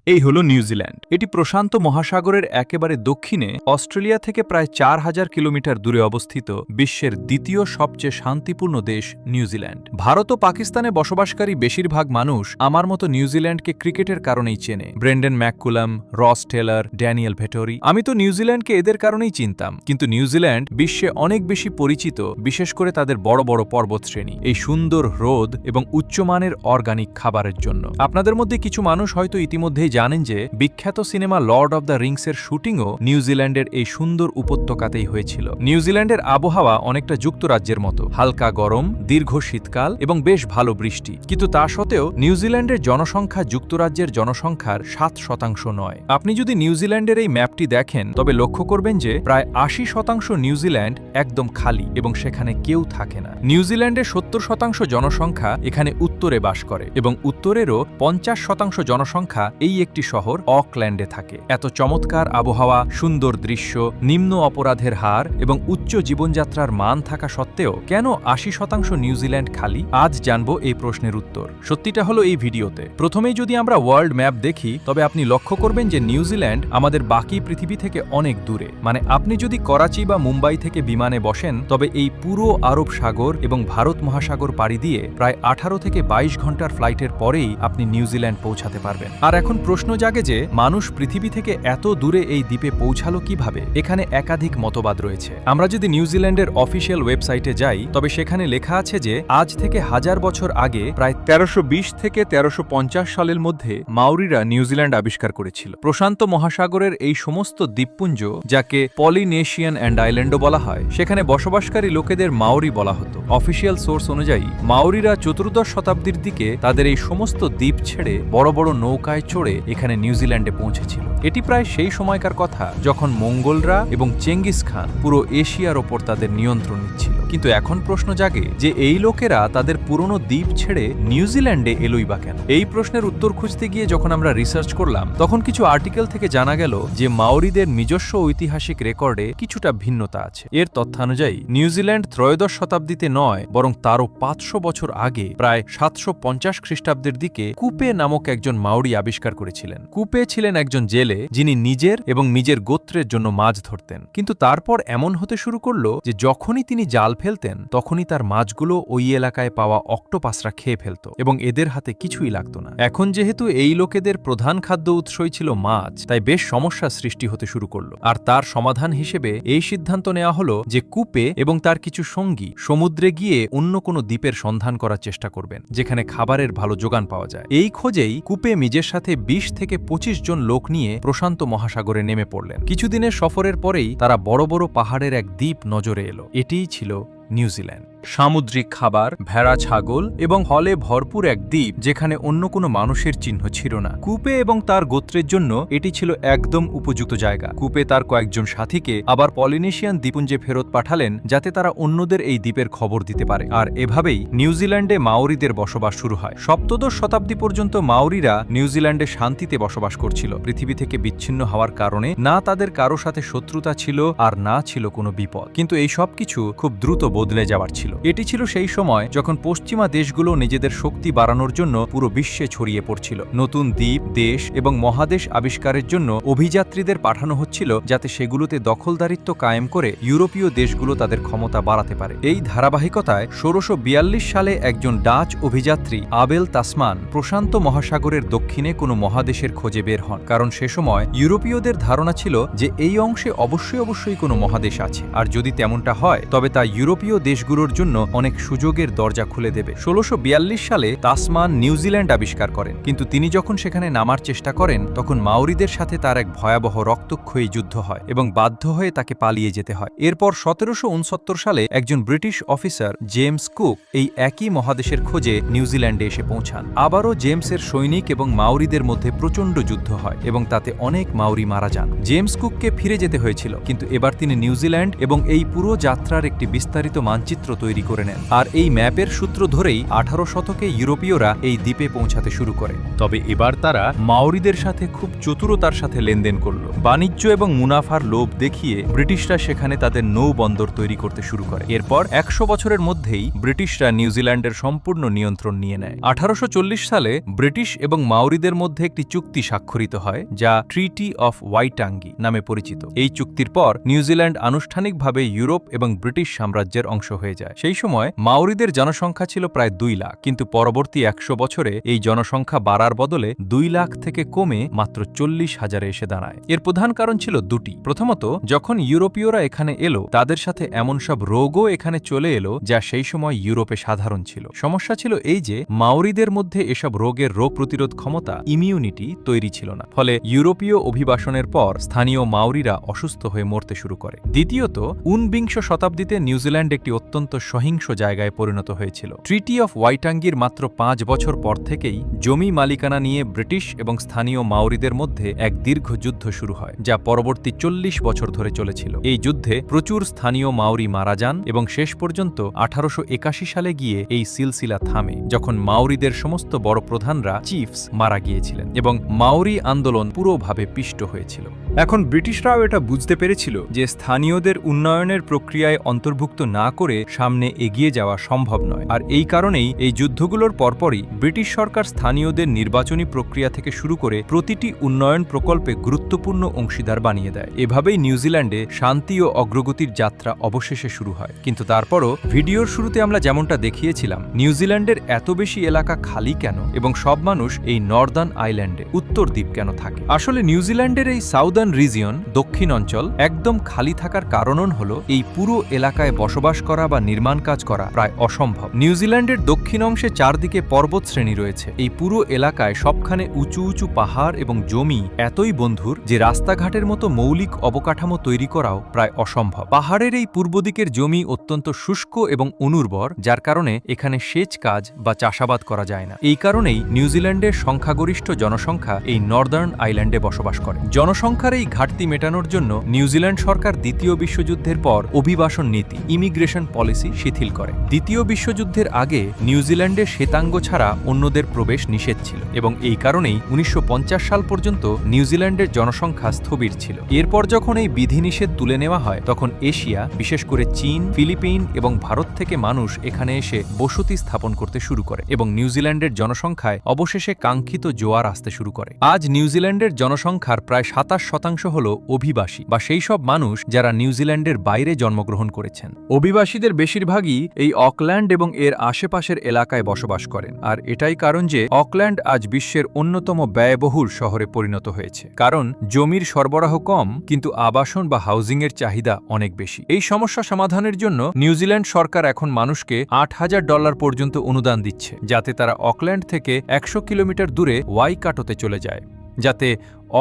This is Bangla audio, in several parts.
এই হলো নিউজিল্যান্ড। এটি প্রশান্ত মহাসাগরের একেবারে দক্ষিণে অস্ট্রেলিয়া থেকে প্রায় 4000 কিলোমিটার দূরে অবস্থিত বিশ্বের দ্বিতীয় সবচেয়ে শান্তিপূর্ণ দেশ নিউজিল্যান্ড। ভারত ও পাকিস্তানে বসবাসকারী বেশিরভাগ মানুষ আমার মতো নিউজিল্যান্ডকে ক্রিকেটের কারণেই চেনে। ব্রেন্ডন ম্যাককুলাম, রস টেলর, ড্যানিয়েল ভেটোরি। আমি তো নিউজিল্যান্ডকে এদের কারণেই চিনতাম। কিন্তু নিউজিল্যান্ড বিশ্বে অনেক বেশি পরিচিত, বিশেষ করে তাদের বড় বড় পর্বতশ্রেণী, এই সুন্দর হ্রদ এবং উচ্চমানের অর্গানিক খাবারের জন্য। আপনাদের মধ্যে কিছু মানুষ হয়তো ইতিমধ্যেই জানেন যে বিখ্যাত সিনেমা লর্ড অব দ্য রিংসের শুটিংও নিউজিল্যান্ডের এই সুন্দর উপত্যকাতেই হয়েছিল। নিউজিল্যান্ডের আবহাওয়া অনেকটা যুক্তরাজ্যের মতো, হালকা গরম, দীর্ঘ শীতকাল এবং বেশ ভালো বৃষ্টি। কিন্তু তা সত্ত্বেও নিউজিল্যান্ডের জনসংখ্যা যুক্তরাজ্যের জনসংখ্যার 7% নয়। আপনি যদি নিউজিল্যান্ডের এই ম্যাপটি দেখেন তবে লক্ষ্য করবেন যে প্রায় 80% নিউজিল্যান্ড একদম খালি এবং সেখানে কেউ থাকে না। নিউজিল্যান্ডের 70% জনসংখ্যা এখানে উত্তরে বাস করে এবং উত্তরেরও 50% জনসংখ্যা এই একটি শহর অকল্যান্ডে থাকে। এত চমৎকার আবহাওয়া, সুন্দর দৃশ্য, নিম্ন অপরাধের হার এবং উচ্চ জীবনযাত্রার মান থাকা সত্ত্বেও কেন 80% নিউজিল্যান্ড খালি? আজ জানব এই প্রশ্নের উত্তর। সত্যিটা হলো এই ভিডিওতে। প্রথমেই যদি আমরা ওয়ার্ল্ড ম্যাপ দেখি তবে আপনি লক্ষ্য করবেন যে নিউজিল্যান্ড আমাদের বাকি পৃথিবী থেকে অনেক দূরে। মানে আপনি যদি করাচি বা মুম্বাই থেকে বিমানে বসেন তবে এই পুরো আরব সাগর এবং ভারত মহাসাগর পাড়ি দিয়ে প্রায় 18 থেকে 22 ঘন্টার ফ্লাইটের পরেই আপনি নিউজিল্যান্ড পৌঁছাতে পারবেন। আর এখন প্রশ্ন জাগে যে মানুষ পৃথিবী থেকে এত দূরে এই দ্বীপে পৌঁছালো কিভাবে? এখানে একাধিক মতবাদ রয়েছে। আমরা যদি নিউজিল্যান্ডের অফিসিয়াল ওয়েবসাইটে যাই তবে সেখানে লেখা আছে যে আজ থেকে 1000 বছর আগে প্রায় 1320 থেকে 1350 সালের মধ্যে মাউরিরা নিউজিল্যান্ড আবিষ্কার করেছিল। প্রশান্ত মহাসাগরের এই সমস্ত দ্বীপপুঞ্জ, যাকে পলিনেশিয়ান অ্যান্ড আইল্যান্ডও বলা হয়, সেখানে বসবাসকারী লোকেদের মাউরি বলা হতো। অফিসিয়াল সোর্স অনুযায়ী মাউরিরা 14শ শতাব্দীর দিকে তাদের এই সমস্ত দ্বীপ ছেড়ে বড় বড় নৌকায় চড়ে এখানে নিউজিল্যান্ডে পৌঁছেছিল। এটি প্রায় সেই সময়কার কথা যখন মঙ্গোলরা এবং চেঙ্গিস খান পুরো এশিয়ার ওপর তাদের নিয়ন্ত্রণ নিচ্ছিল। কিন্তু এখন প্রশ্ন জাগে যে এই লোকেরা তাদের পুরনো দ্বীপ ছেড়ে নিউজিল্যান্ডে এলোই বা কেন? এই প্রশ্নের উত্তর খুঁজতে গিয়ে যখন আমরা রিসার্চ করলাম তখন কিছু আর্টিকেল থেকে জানা গেল যে মাউরিদের নিজস্ব ঐতিহাসিক রেকর্ডে কিছুটা ভিন্নতা আছে। এর তথ্যানুযায়ী নিউজিল্যান্ড ত্রয়োদশ শতাব্দীতে নয় বরং তারও 500 বছর আগে প্রায় 750 খ্রিস্টাব্দের দিকে কুপে নামক একজন মাউরি আবিষ্কার করেছিলেন। কুপে ছিলেন একজন জেলে যিনি নিজের এবং নিজের গোত্রের জন্য মাছ ধরতেন। কিন্তু তারপর এমন হতে শুরু করলো যে যখনই তিনি জাল ফেলতেন তখনই তার মাছগুলো ওই এলাকায় পাওয়া অক্টোপাসরা খেয়ে ফেলত এবং এদের হাতে কিছুই লাগতো না। এখন যেহেতু এই লোকেদের প্রধান খাদ্য উৎসই ছিল মাছ, তাই বেশ সমস্যার সৃষ্টি হতে শুরু করলো। আর তার সমাধান হিসেবে এই সিদ্ধান্ত নেওয়া হলো যে কুপে এবং তার কিছু সঙ্গী সমুদ্রে গিয়ে অন্য কোনো দ্বীপের সন্ধান করার চেষ্টা করবেন যেখানে খাবারের ভালো যোগান পাওয়া যায়। এই খোঁজেই কুপে নিজের সাথে 20 থেকে 25 জন লোক নিয়ে প্রশান্ত মহাসাগরে নেমে পড়লেন। কিছুদিনের সফরের পরেই তারা বড় বড় পাহাড়ের এক দ্বীপ নজরে এলো। এটিই ছিল নিউজিল্যান্ড। সামুদ্রিক খাবার, ভেড়া, ছাগল এবং ফলে ভরপুর এক দ্বীপ যেখানে অন্য কোনো মানুষের চিহ্ন ছিল না। কুপে এবং তার গোত্রের জন্য এটি ছিল একদম উপযুক্ত জায়গা। কুপে তার কয়েকজন সাথীকে আবার পলিনেশিয়ান দ্বীপুঞ্জে ফেরত পাঠালেন যাতে তারা অন্যদের এই দ্বীপের খবর দিতে পারে। আর এভাবেই নিউজিল্যান্ডে মাউরিদের বসবাস শুরু হয়। সপ্তদশ শতাব্দী পর্যন্ত মাউরিরা নিউজিল্যান্ডে শান্তিতে বসবাস করছিল। পৃথিবী থেকে বিচ্ছিন্ন হওয়ার কারণে না তাদের কারো সাথে শত্রুতা ছিল আর না ছিল কোনো বিপদ। কিন্তু এই সব কিছু খুব দ্রুত বদলে যাওয়ার ছিল। এটি ছিল সেই সময় যখন পশ্চিমা দেশগুলো নিজেদের শক্তি বাড়ানোর জন্য পুরো বিশ্বে ছড়িয়ে পড়ছিল। নতুন দ্বীপ, দেশ এবং মহাদেশ আবিষ্কারের জন্য অভিযাত্রীদের পাঠানো হচ্ছিল যাতে সেগুলোতে দখলদারিত্ব কায়েম করে ইউরোপীয় দেশগুলো তাদের ক্ষমতা বাড়াতে পারে। এই ধারাবাহিকতায় 1642 সালে একজন ডাচ অভিযাত্রী আবেল তাসমান প্রশান্ত মহাসাগরের দক্ষিণে কোনো মহাদেশের খোঁজে বের হন। কারণ সে সময় ইউরোপীয়দের ধারণা ছিল যে এই অংশে অবশ্যই কোনো মহাদেশ আছে, আর যদি তেমনটা হয় তবে তা ইউরোপীয় দেশগুলোর জন্য অনেক সুযোগের দরজা খুলে দেবে। 1642 সালে তাসমান নিউজিল্যান্ড আবিষ্কার করেন, কিন্তু তিনি যখন সেখানে নামার চেষ্টা করেন তখন মাউরিদের সাথে তার এক ভয়াবহ রক্তক্ষয়ী যুদ্ধ হয় এবং বাধ্য হয়ে তাকে পালিয়ে যেতে হয়। এরপর 1769 সালে একজন ব্রিটিশ অফিসার জেমস কুক এই একই মহাদেশের খোঁজে নিউজিল্যান্ডে এসে পৌঁছান। আবারও জেমসের সৈনিক এবং মাউরিদের মধ্যে প্রচণ্ড যুদ্ধ হয় এবং তাতে অনেক মাউরি মারা যান। জেমস কুককে ফিরে যেতে হয়েছিল, কিন্তু এবার তিনি নিউজিল্যান্ড এবং এই পুরো যাত্রার একটি বিস্তারিত মানচিত্র তৈরি করে নেন আর এই ম্যাপের সূত্র ধরেই 18 শতকে ইউরোপীয়রা এই দ্বীপে পৌঁছাতে শুরু করে। তবে এবার তারা মাওরিদের সাথে খুব চতুরতার সাথে লেনদেন করল। বাণিজ্য এবং মুনাফার লোভ দেখিয়ে ব্রিটিশরা সেখানে তাদের নৌবন্দর তৈরি করতে শুরু করে। এরপর 100 বছরের মধ্যেই ব্রিটিশরা নিউজিল্যান্ডের সম্পূর্ণ নিয়ন্ত্রণ নিয়ে নেয়। 1840 সালে ব্রিটিশ এবং মাওরিদের মধ্যে একটি চুক্তি স্বাক্ষরিত হয় যা ট্রিটি অফ ওয়াইটাঙ্গি নামে পরিচিত। এই চুক্তির পর নিউজিল্যান্ড আনুষ্ঠানিকভাবে ইউরোপ এবং ব্রিটিশ সাম্রাজ্যের অংশ হয়ে যায়। সেই সময় মাওরিদের জনসংখ্যা ছিল প্রায় 2 লাখ, কিন্তু পরবর্তী 100 বছরে এই জনসংখ্যা বাড়ার বদলে 2 লাখ থেকে কমে মাত্র 40,000-এ এসে দাঁড়ায়। এর প্রধান কারণ ছিল দুটি। প্রথমত, যখন ইউরোপীয়রা এখানে এলো তাদের সাথে এমন সব রোগও এখানে চলে এলো যা সেই সময় ইউরোপে সাধারণ ছিল। সমস্যা ছিল এই যে মাওরিদের মধ্যে এসব রোগের রোগ প্রতিরোধ ক্ষমতা ইমিউনিটি তৈরি ছিল না, ফলে ইউরোপীয় অভিবাসনের পর স্থানীয় মাওরিরা অসুস্থ হয়ে মরতে শুরু করে। দ্বিতীয়ত, 19 শতাব্দীতে নিউজিল্যান্ড একটি অত্যন্ত সহিংস জায়গায় পরিণত হয়েছিল। ট্রিটি অফ ওয়াইটাঙ্গির মাত্র 5 বছর পর থেকেই জমি মালিকানা নিয়ে ব্রিটিশ এবং স্থানীয় মাওরিদের মধ্যে এক দীর্ঘ যুদ্ধ শুরু হয় যা পরবর্তী 40 বছর ধরে চলেছিল। এই যুদ্ধে প্রচুর স্থানীয় মাওরি মারা যান এবং শেষ পর্যন্ত 1881 সালে গিয়ে এই সিলসিলা থামে, যখন মাওরিদের সমস্ত বড় প্রধানরা চিফস মারা গিয়েছিলেন এবং মাওরি আন্দোলন পুরোভাবে পিষ্ট হয়েছিল। এখন ব্রিটিশরাও এটা বুঝতে পেরেছিল যে স্থানীয়দের উন্নয়নের প্রক্রিয়ায় অন্তর্ভুক্ত না করে সামনে এগিয়ে যাওয়া সম্ভব নয়, আর এই কারণেই এই যুদ্ধগুলোর পরপরই ব্রিটিশ সরকার স্থানীয়দের নির্বাচনী প্রক্রিয়া থেকে শুরু করে প্রতিটি উন্নয়ন প্রকল্পে গুরুত্বপূর্ণ অংশীদার বানিয়ে দেয়। এভাবেই নিউজিল্যান্ডে শান্তি ও অগ্রগতির যাত্রা অবশেষে শুরু হয়। কিন্তু তারপরও ভিডিওর শুরুতে আমরা যেমনটা দেখিয়েছিলাম, নিউজিল্যান্ডের এত বেশি এলাকা খালি কেন এবং সব মানুষ এই নর্দার্ন আইল্যান্ডে উত্তর দ্বীপ কেন থাকে? আসলে নিউজিল্যান্ডের এই সাউদার্ন রিজিয়ন, দক্ষিণ অঞ্চল একদম খালি থাকার কারণ হলো এই পুরো এলাকায় বসবাস করা বা নির্মাণ কাজ করা প্রায় অসম্ভব। নিউজিল্যান্ডের দক্ষিণ অংশে চারদিকে পর্বত শ্রেণী রয়েছে। এই পুরো এলাকায় সবখানে উঁচু উঁচু পাহাড় এবং জমি এতই বন্ধুর যে রাস্তাঘাটের মতো মৌলিক অবকাঠামো তৈরি করাও প্রায় অসম্ভব। পাহাড়ের এই পূর্ব দিকের জমি অত্যন্ত শুষ্ক এবং অনুর্বর, যার কারণে এখানে সেচ কাজ বা চাষাবাদ করা যায় না। এই কারণেই নিউজিল্যান্ডের সংখ্যাগরিষ্ঠ জনসংখ্যা এই নর্দার্ন আইল্যান্ডে বসবাস করে। জনসংখ্যার এই ঘাটতি মেটানোর জন্য নিউজিল্যান্ড সরকার দ্বিতীয় বিশ্বযুদ্ধের পর অভিবাসন নীতি ইমিগ্রেশন পলিসি শিথিল করে। দ্বিতীয় বিশ্বযুদ্ধের আগে নিউজিল্যান্ডে শ্বেতাঙ্গ ছাড়া অন্যদের প্রবেশ নিষেধ ছিল এবং এই কারণেই 1950 সাল পর্যন্ত নিউজিল্যান্ডের জনসংখ্যা স্থবির ছিল। এরপর যখন এই বিধিনিষেধ তুলে নেওয়া হয় তখন এশিয়া, বিশেষ করে চীন, ফিলিপিন এবং ভারত থেকে মানুষ এখানে এসে বসতি স্থাপন করতে শুরু করে এবং নিউজিল্যান্ডের জনসংখ্যায় অবশেষে কাঙ্ক্ষিত জোয়ার আসতে শুরু করে। আজ নিউজিল্যান্ডের জনসংখ্যার প্রায় 27% হল অভিবাসী বা সেই সব মানুষ যারা নিউজিল্যান্ডের বাইরে জন্মগ্রহণ করেছেন। অভিবাসীদের বেশিরভাগই এই অকল্যান্ড এবং এর আশেপাশের এলাকায় বসবাস করেন, আর এটাই কারণ যে অকল্যান্ড আজ বিশ্বের অন্যতম ব্যয়বহুল শহরে পরিণত হয়েছে, কারণ জমির সরবরাহ কম কিন্তু আবাসন বা হাউজিংয়ের চাহিদা অনেক বেশি। এই সমস্যা সমাধানের জন্য নিউজিল্যান্ড সরকার এখন মানুষকে $8,000 পর্যন্ত অনুদান দিচ্ছে, যাতে তারা অকল্যান্ড থেকে 100 কিলোমিটার দূরে ওয়াইকাটোতে চলে যায়, যাতে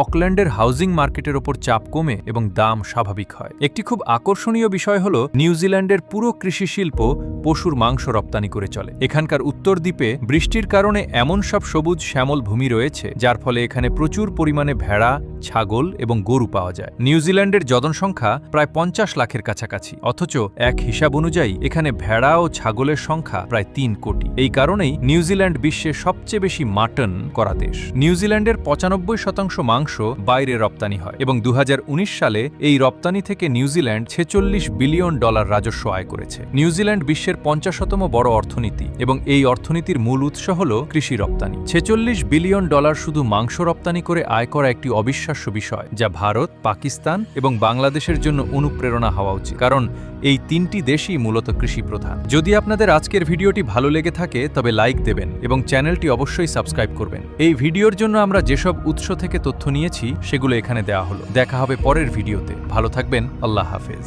অকল্যান্ডের হাউজিং মার্কেটের ওপর চাপ কমে এবং দাম স্বাভাবিক হয়। একটি খুব আকর্ষণীয় বিষয় হল নিউজিল্যান্ডের পুরো কৃষি শিল্প পশুর মাংস রপ্তানি করে চলে। এখানকার উত্তর দ্বীপে বৃষ্টির কারণে এমন সব সবুজ শ্যামল ভূমি রয়েছে যার ফলে এখানে প্রচুর পরিমাণে ভেড়া, ছাগল এবং গরু পাওয়া যায়। নিউজিল্যান্ডের জনসংখ্যা প্রায় 50 লাখের কাছাকাছি, অথচ এক হিসাব অনুযায়ী এখানে ভেড়া ও ছাগলের সংখ্যা প্রায় 3 কোটি। এই কারণেই নিউজিল্যান্ড বিশ্বের সবচেয়ে বেশি মাটন করা দেশ। নিউজিল্যান্ডের 95% মাংস বাইরে রপ্তানি হয় এবং 2019 সালে এই রপ্তানি থেকে নিউজিল্যান্ড $46 বিলিয়ন রাজস্ব আয় করেছে। নিউজিল্যান্ড বিশ্বের 50তম বড় অর্থনীতি এবং এই অর্থনীতির মূল উৎস হল কৃষি রপ্তানি। $46 বিলিয়ন শুধু মাংস রপ্তানি করে আয় করা একটি অবিশ্বাস্য বিষয়, যা ভারত, পাকিস্তান এবং বাংলাদেশের জন্য অনুপ্রেরণা হওয়া উচিত, কারণ এই 3টি দেশই মূলত কৃষি প্রধান। যদি আপনাদের আজকের ভিডিওটি ভালো লেগে থাকে তবে লাইক দেবেন এবং চ্যানেলটি অবশ্যই সাবস্ক্রাইব করবেন। এই ভিডিওর জন্য আমরা যেসব উৎস থেকে তথ্য নিয়েছি সেগুলো এখানে দেওয়া হলো। দেখা হবে পরের ভিডিওতে। ভালো থাকবেন। আল্লাহ হাফেজ।